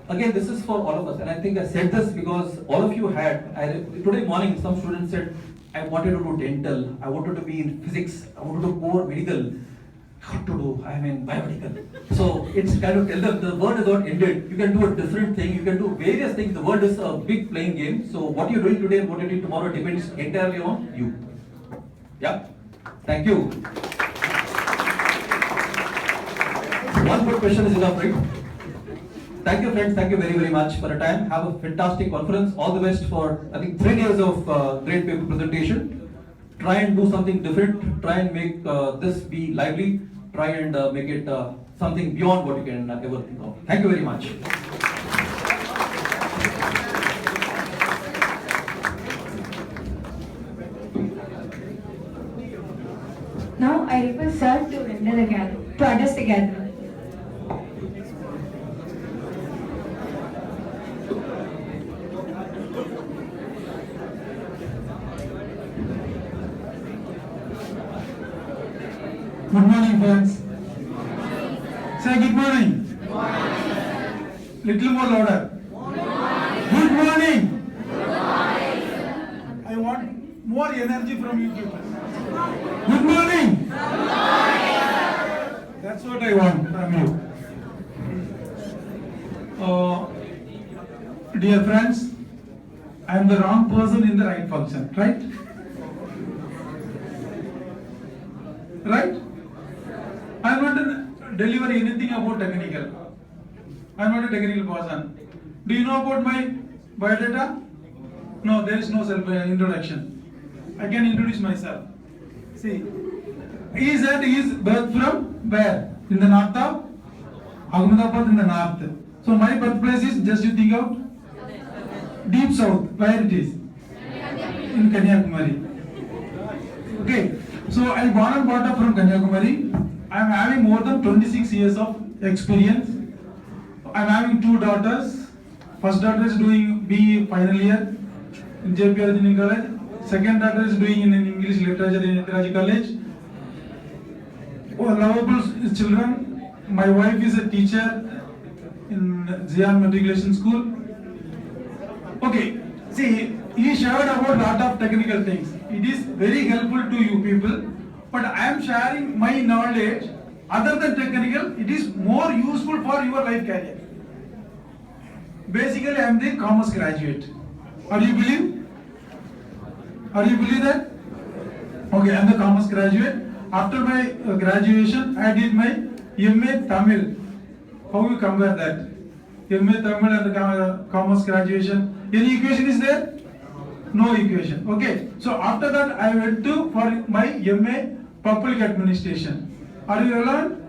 again, this is for all of us, and I think I said this because all of you today morning some students said, I wanted to do dental, I wanted to be in physics, I wanted to go medical. What to do? I'm in biomedical. So it's kind of tell them the world is not ended. You can do a different thing. You can do various things. The world is a big playing game. So what you're doing today and what you're doing tomorrow depends entirely on you. Yeah. Thank you. One good question is enough, right? Thank you, friends. Thank you very, very much for your time. Have a fantastic conference. All the best for, I think, 3 days of great paper presentation. Try and do something different. Try and make this be lively. Try and make it something beyond what you can ever think of. Thank you very much. Now I request sir to address the gathering. Good morning, friends. Say good morning. Little more louder. Good morning. I want more energy from you people. Good morning. That's what I want from you. Dear friends, I am the wrong person in the right function, right? Right? I am not to deliver anything about technical. I am not a technical person. Do you know about my biodata? No, there is no self introduction. I can introduce myself. See, he is birth from where? In the north of Ahmedabad, in the north. So my birthplace is, just you think out, deep south. Where it is? In Kanyakumari. Okay. So I born and brought up from Kanyakumari. I am having more than 26 years of experience. I am having 2 daughters. First daughter is doing BE final year in JP Engineering College. Second daughter is doing in English literature in Indiraji College. Lovable children. My wife is a teacher in Zion Matriculation School. Okay, see, he shared about lot of technical things. It is very helpful to you people. But I am sharing my knowledge other than technical. It is more useful for your life career. Basically, I am the commerce graduate. Are you believe? Are you believe that? Okay, I am the commerce graduate. After my graduation, I did my MA Tamil. How you compare that? MA Tamil and the commerce graduation. Any equation is there? No equation. Okay. So after that, I went to for my MA Public Administration. Are you relevant?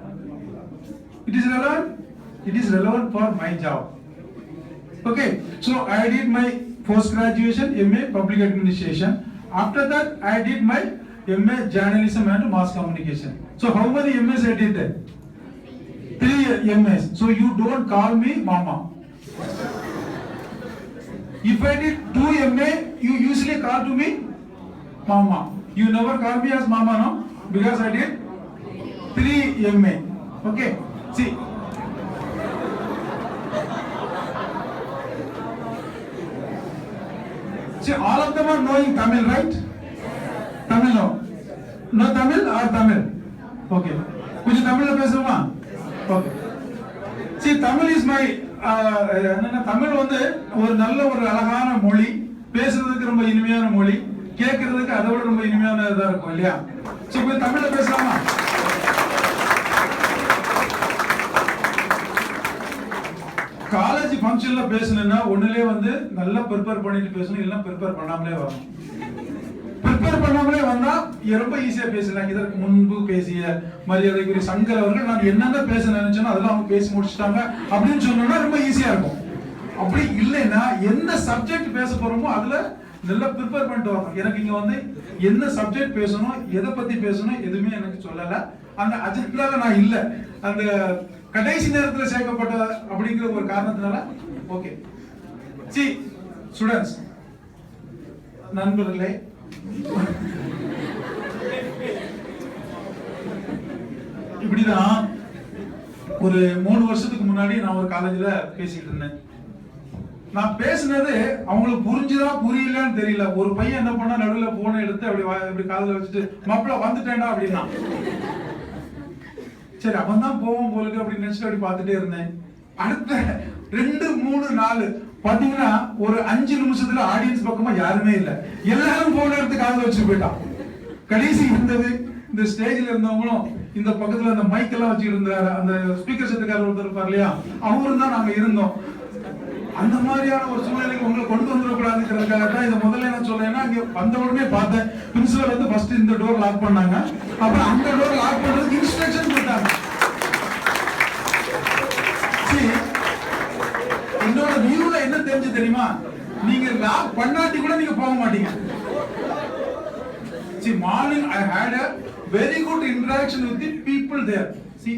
It is relevant? It is relevant for my job. Okay. So I did my post graduation MA Public Administration. After that, I did my MA Journalism and Mass Communication. So how many MAs I did that? 3 MAs. So you don't call me Mama. If I did 2 MA, you usually call to me Mama. You never call me as Mama, no? Because I did 3 MA. Okay. See. See, all of them are knowing Tamil, right? No Tamil or Tamil? Okay. கொஞ்சம் தமிழ்ல பேசுவோமா? Okay. See, Tamil is my Tamil வந்து ஒரு நல்ல ஒரு அழகான மொழி, பேசுறதுக்கு ரொம்ப இனிமையான மொழி, கேட்கறதுக்கு அதை விட ரொம்ப இனிமையானதா இருக்கும் இல்லையா? சோ இப்போ தமிழ்ல பேசலாமா? காலேஜ் ஃபங்க்ஷன்ல பேசணும்னா ஒண்ணுலே வந்து நல்லா ப்ரிப்பேர் பண்ணிட்டு பேசணும், இல்ல ப்ரிப்பேர் பண்ணாமலே வரணும். ப்ரிப்பேர் பண்ணாமலே வந்தா ரொம்ப ஈஸியா பேசலாம். இதற்கு முன்பு பேசிய மரியாதைக்குரிய சங்கர் அவர்கள் நான் என்னென்ன பேச நினைச்சேனோ அதெல்லாம் அவங்க பேசி முடிச்சிட்டாங்க அப்படின்னு சொன்னோம்னா ரொம்ப ஈஸியா இருக்கும். அப்படி இல்லைன்னா என்ன சப்ஜெக்ட் பேச போறோமோ அதுல நல்லா ப்ரிப்பேர் பண்ணிட்டு வரணும். எனக்கு இங்க வந்து என்ன சப்ஜெக்ட் பேசணும், எதை பத்தி பேசணும் எதுவுமே எனக்கு சொல்லல. அந்த அஜெண்டால நான் இல்ல, அந்த கடைசி நேரத்தில் சேர்க்கப்பட்ட அப்படிங்கிற ஒரு காரணத்தினால. ஓகே, சி ஸ்டூடெண்ட்ஸ், நண்பர்களே, இப்படிதான் ஒரு 3 வருஷத்துக்கு முன்னாடி நான் ஒரு காலேஜ்ல பேசிட்டு இருந்தேன். நான் பேசினது அவங்களுக்கு புரிஞ்சுதா புரியலன்னு தெரியல. ஒரு பையன் என்ன பண்ணா நடுவில் போனை எடுத்து அப்படி காதுல வச்சுட்டு மாப்பிள்ள வந்துட்டேன்டா அப்படின்னா. சரி அவன் தான் போவோம் போலுக்கு அப்படின்னு நினைச்சிட்டு அப்படி பார்த்துட்டே இருந்தேன். அடுத்த 2, 3, 4 பாத்தீங்கன்னா ஒரு 5 நிமிஷத்துல ஆடியன்ஸ் பக்கமா யாருமே இல்ல. எல்லாரும் போன எடுத்து காதுல வச்சுட்டு போயிட்டான். கடைசி இருந்தது இந்த ஸ்டேஜ்ல இருந்தவங்களும் இந்த பக்கத்துல அந்த மைக் எல்லாம் வச்சுட்டு இருந்தாரு, அந்த ஸ்பீக்கர் செட்டுக்காரர் ஒருத்தர் இருப்பார் இல்லையா, அவரும் தான் நாங்க இருந்தோம். அந்த மாதிரியான ஒரு சூழ்நிலைக்கு உங்களை கொண்டு வந்துடக்கூடாதுங்கிறதுக்காக தான் இதை முதல்ல என்ன சொல்றேன்னா, இங்க வந்த உடனே பார்த்தேன் பிரின்சிபல் வந்து ஃபர்ஸ்ட் இந்த டோர் லாக் பண்ணாங்க, அப்புறம் அந்த டோர் லாக் பண்றதுக்கு இன்ஸ்ட்ரக்ஷன் கொடுத்தாங்க. என்னோட வியூல என்ன தெரிஞ்சு தெரியுமா, நீங்க லாக் பண்ணாட்டி கூட நீங்க போக மாட்டீங்க. See, morning I had a very good interaction with the people there. See,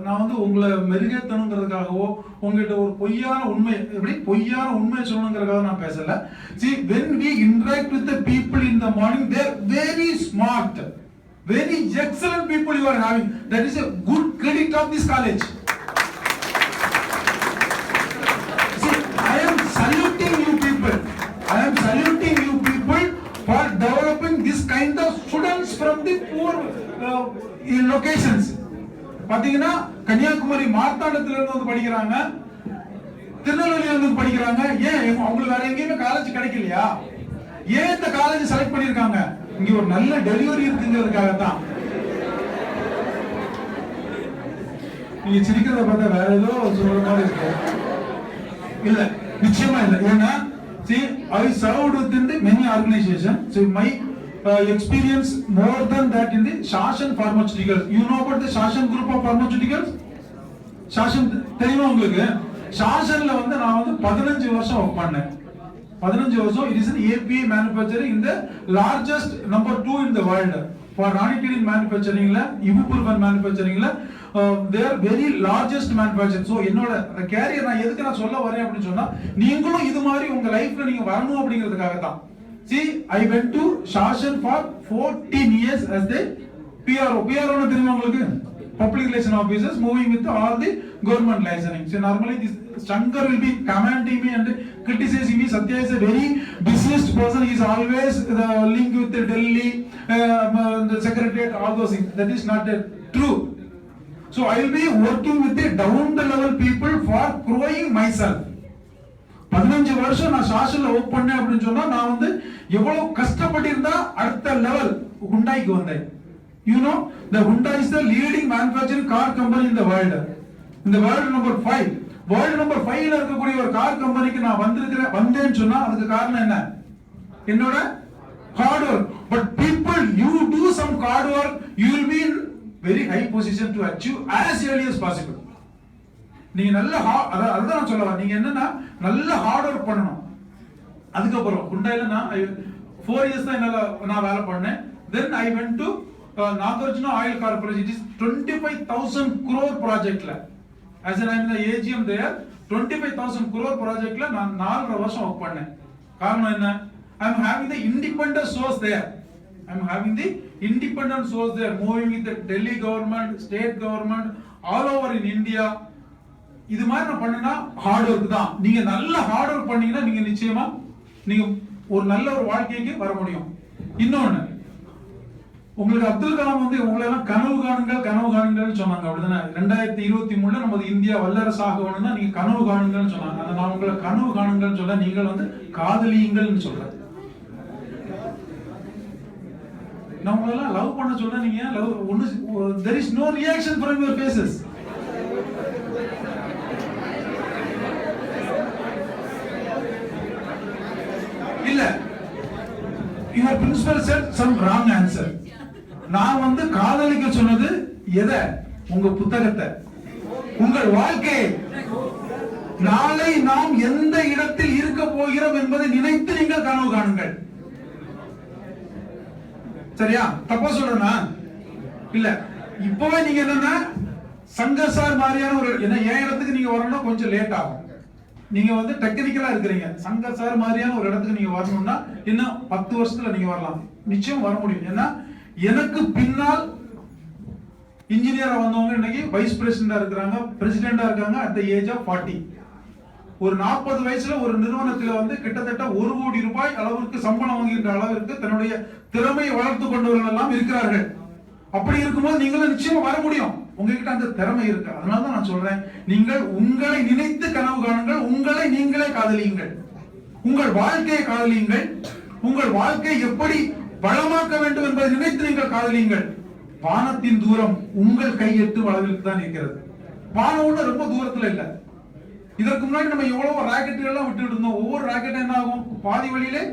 நான் வந்து உங்களை மெருகேத்தணுங்கிறதுக்காகவோ உங்ககிட்ட ஒரு பொய்யான உண்மை சொல்லணுங்கிறதுக்காக நான் பேசல. See, when we interact with the people in the morning, they are very smart, very excellent people you are having. That is a good credit of this college. See, I am saluting you people. I am saluting you people for developing this kind of students from the poor locations. பாத்தீங்கன்னா கன்னியாகுமரி மார்த்தாண்டத்துல இருந்து வந்து படிக்கிறாங்க, திருநெல்வேலியில இருந்து படிக்கிறாங்க. ஏன் அவங்களுக்கு வேற எங்கேயுமே காலேஜ் கிடைக்கலையா? ஏன் இந்த காலேஜ் செலக்ட் பண்ணிருக்காங்க? இங்க ஒரு நல்ல டெலிவரி இருக்குங்கிறதுக்காக தான். நீங்க சிரிக்கிறத பார்த்தா வேற ஏதோ சொல்ற மாதிரி இருக்கு. இல்ல, நிச்சயமா இல்ல. ஏன்னா see, I served within the many organizations. So my experience more than that in the Shashan Pharmaceuticals. You know about the Shashan group of pharmaceuticals? Shashan தெரியுமா உங்களுக்கு? Shashanல வந்து நான் வந்து 15 வருஷம் ஒர்க் பண்ணேன். 15 வருஷம். It is an API manufacturing in the largest number 2 in the world. For ranitidine manufacturingல, ibuprofen manufacturingல they are very largest manufacturer. So என்னோட carrier நான் எதுக்கு நான் சொல்ல வரேன் அப்படின்னு சொன்னா, நீங்களும் இது மாதிரி உங்க லைஃப்ல நீங்க வரணும் அப்படிங்கிறதுக்காக தான். See, I went to Shashan for 14 years as the PRO. PRO ன்னு தெரியுமா உங்களுக்கு? Public Relation Officers moving with all the government licensing. So normally this Shankar will be commanding me and criticizing me. Satya is a very busiest person. He is always linked with the Delhi, the Secretariat, all those things. That is not true. So I will be working with the down the level people for growing myself. 15 வருஷம் நான் ஷாஷன்ல work பண்ணேன் அப்படின்னு சொன்னா நான் வந்து எவ்வளவு கஷ்டப்பட்டு இருந்தா அடுத்த லெவல் ஹுண்டாய்க்கு வந்தேன். You know, the Hyundai is the leading manufacturing car company in the world. In the world number 5. World number 5ல இருக்கக்கூடிய ஒரு கார் கம்பெனிக்கு நான் வந்தேன்னு சொன்னா அதுக்கு காரணம் என்ன? என்னோட hard work. But people, you do some hard work, you will be in very high position to achieve as early as possible. நீங்க நல்ல அதான் நான் சொல்ல வரேன். நீங்க என்னன்னா நல்ல ஹார்ட் ஒர்க் பண்ணணும். அதுக்கப்புறம் ஹுண்டாயில நான் 4 இயர்ஸ் தான் நான் வேலை பண்ணேன். Then I went to Nagarjuna Oil Corporation. It is 25,000 crore projectல. As an I am the AGM there, 25,000 crore projectல நான் 4 வருஷம் ஒர்க் பண்ணேன். காரணம் என்ன? I am having the independent source there. I am having the independent source there, moving with the Delhi government, state government, all over in India. இது மாதிரி நான் பண்ணனா hard work தான். நீங்க நல்ல ஹார்ட் ஒர்க் பண்ணீங்கன்னா நீங்க நிச்சயமா நீங்க ஒரு நல்ல ஒரு வாழ்க்கைக்கு வர முடியும். இன்னொன்னு, உங்களுக்கு அப்துல் கலாம் வந்து உங்களெல்லாம் கனவு காணுங்கள் சொன்னாங்க, அப்படிதானே? 2023 நமது இந்தியா வல்லரசாக வேணும்னா நீங்க கனவு காணுங்கள்னு சொன்னாங்க. நான் உங்களை கனவு காணுங்கள்னு சொல்ல, நீங்கள் வந்து காதலியுங்கள்னு சொல்றேன். நான் உங்களெல்லாம் லவ் பண்ண சொல்ல, நீங்க லவ் ஒன்னு, there is no reaction from your faces. இல்ல, your principal said some wrong answer. நான் வந்து காதலிக்க சொன்னது எதை? உங்க புத்தகத்தை, உங்கள் வாழ்க்கையை. நாளை நாம் எந்த இடத்தில் இருக்க போகிறோம் என்பதை நினைத்து நீங்கள் கனவு காணுங்கள். சரியா? தப்பா சொல்றேனா? இல்ல, இப்பவே நீங்க என்னன்னா சங்கர் சார் மாதிரியான ஒரு, ஏன்னா என் இடத்துக்கு நீங்க வரணும் கொஞ்சம் லேட் ஆகும். நீங்க வந்து டெக்னிக்கலா இருக்கிறீங்க. சங்கர் சார் மாதிரியான ஒரு இடத்துக்கு நீங்க வரணும்னா இன்னும் 10 வருஷத்துல நீங்க வரலாம், நிச்சயம் வர முடியும். ஏன்னா எனக்கு பின்னால் இன்ஜினியரா வந்தவங்க இன்னைக்கு வைஸ் பிரசிடென்டா இருக்கிறாங்க, பிரசிடென்டா இருக்காங்க at the age of 40. ஒரு 40 வயசுல ஒரு நிறுவனத்துல வந்து கிட்டத்தட்ட 1 கோடி ரூபாய் அளவிற்கு சம்பளம் வாங்குகின்ற அளவிற்கு தன்னுடைய திறமையை வளர்த்து கொண்டவர்கள் எல்லாம் இருக்கிறார்கள். அப்படி இருக்கும்போது நீங்களும் நிச்சயமா வர முடியும். உங்ககிட்ட அந்த திறமை இருக்கு. அதனாலதான் நான் சொல்றேன், நீங்கள் உங்களை நினைத்து கனவு காணுங்கள், உங்களை நீங்களே காதலியுங்கள், உங்கள் வாழ்க்கையை காதலியுங்கள், உங்கள் வாழ்க்கையை எப்படி வளமாக்க வேண்டும் என்பதை நினைத்து நீங்கள் காதலியுங்கள். வானத்தின் தூரம் உங்கள் கையெட்டு அளவிற்கு தான் இருக்கிறது. வானம் ஒண்ணு ரொம்ப தூரத்துல இல்ல. இதற்கு முன்னாடி நம்ம எவ்வளவு ராக்கெட்டுகள் எல்லாம் விட்டு இருந்தோம். ஒவ்வொரு ராக்கெட் என்ன ஆகும்? பாதி வழியிலே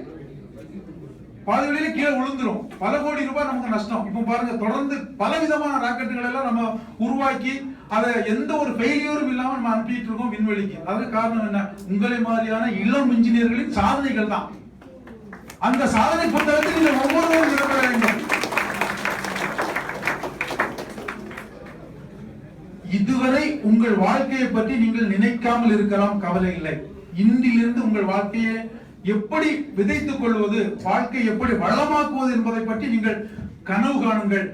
கீழே விழுந்துரும். பல கோடி ரூபாய் நமக்கு நஷ்டம். இப்ப பாருங்க, தொடர்ந்து பல விதமான ராக்கெட்டுகள் எல்லாம் நம்ம உருவாக்கி அதை எந்த ஒரு ஃபெயிலியரும் இல்லாம நம்ம அனுப்பிட்டு இருக்கோம் விண்வெளிக்கு. அதுக்கு காரணம் என்ன? உங்களை மாதிரியான இளம் இன்ஜினியர்களின் சாதனைகள் தான். அந்த சாதனை புத்தகத்தில் நீங்கள் ஒவ்வொருவரும் நிரப்பட வேண்டும். இதுவரை உங்கள் வாழ்க்கையை பற்றி நீங்கள் நினைக்காமல் இருக்கலாம், கவலை இல்லை. இன்றிலிருந்து உங்கள் வாழ்க்கையை எப்படி விதைத்துக் கொள்வது, வாழ்க்கை எப்படி வளமாக்குவது என்பதை பற்றி நீங்கள் கனவு காணுங்கள்.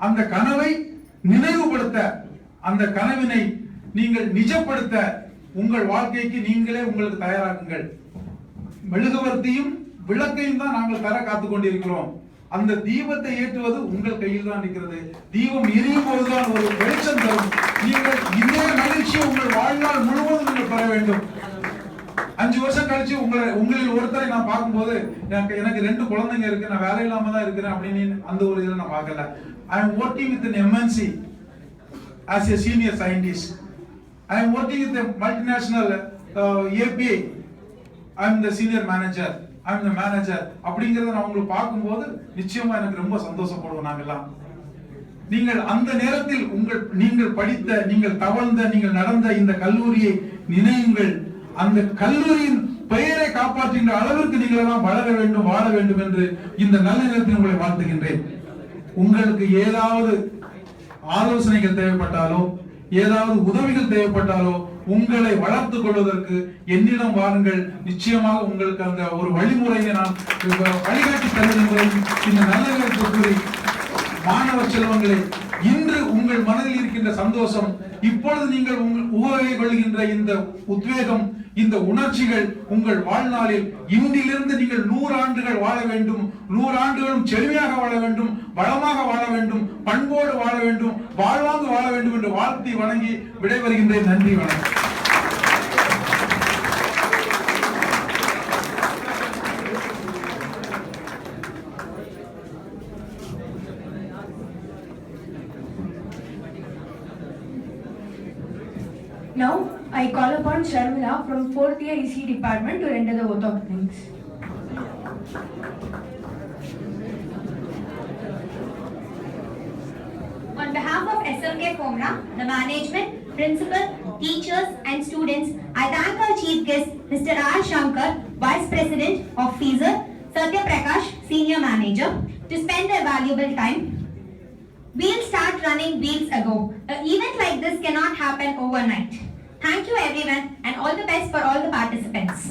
அந்த கனவை நினைவுபடுத்த, அந்த கனவினை நீங்கள் நிஜப்படுத்த உங்கள் வாழ்க்கைக்கு நீங்களே உங்களுக்கு தயாராகுங்கள். மெழுகுவர்த்தியும் விளக்கையும் தான் நாங்கள் தர காத்துக் கொண்டிருக்கிறோம். அந்த தீபத்தை ஏற்றுவது உங்கள் கையில் தான் இருக்கிறது. தீபம் எரியும் போதுதான் ஒரு வெளிச்சம் தரும். நீங்கள் இதே மகிழ்ச்சியை உங்கள் வாழ்நாள் முழுவதும் நீங்கள் பெற வேண்டும். 5 வருஷம் கழிச்சு உங்களில் ஒருத்தரை நான் பார்க்கும்போது எனக்கு 2 குழந்தைங்க இருக்கு, நான் வேலை இல்லாம தான் இருக்கிறேன் அப்படின்னு அந்த ஒரு இதில் நான் பார்க்கல. I am working with an MNC as a senior scientist. I am working with a multinational API. I am the senior manager. I am the manager. அப்படிங்கறத நான் உங்களுக்கு பார்க்கும்போது நிச்சயமா எனக்கு ரொம்ப சந்தோஷப்படுவோம் நாங்கெல்லாம். நீங்கள் அந்த நேரத்தில் நீங்கள் படித்த, நீங்கள் தவழ்ந்த, நீங்கள் நடந்த இந்த கல்லூரியை நினையுங்கள். அந்த கல்லூரியின் பெயரை காப்பாற்றுகின்ற அளவிற்கு நீங்கள் எல்லாம் வளர வேண்டும், வாழ வேண்டும் என்று இந்த நல்ல நேரத்தில் உங்களை வாழ்த்துகின்றேன். உங்களுக்கு ஏதாவது ஆலோசனைகள் தேவைப்பட்டாலோ, ஏதாவது உதவிகள் தேவைப்பட்டாலோ, உங்களை வளர்த்துக் கொள்வதற்கு என்னிடம் வாருங்கள். நிச்சயமாக உங்களுக்கு அந்த ஒரு வழிமுறையை நான் வழிகாட்டி தருகின்றேன். இந்த நல்ல நேரத்தில் கூறி, மாணவ செல்வங்களே, இன்று உங்கள் மனதில் இருக்கின்ற சந்தோஷம், இப்பொழுது நீங்கள் உவகை கொள்கின்ற இந்த உத்வேகம், இந்த உணர்ச்சிகள் உங்கள் வாழ்நாளில் இன்றிலிருந்து நீங்கள் 100 ஆண்டுகள் வாழ வேண்டும், 100 ஆண்டுகளும் செழுமையாக வாழ வேண்டும், வளமாக வாழ வேண்டும், பண்போடு வாழ வேண்டும், வாழ்வாங்கு வாழ வேண்டும் என்று வாழ்த்தி வணங்கி விடைபெறுகின்றேன். நன்றி, வணக்கம். Now, I call upon Sharmila from 4th year EC department to render the oath of thanks. On behalf of SMK Fomra, the management, principal, teachers and students, I thank our chief guest, Mr. R. Shankar, Vice President of FISR, Satya Prakash, Senior Manager, to spend their valuable time. We'll start running wheels ago. An event like this cannot happen overnight. Thank you everyone and all the best for all the participants.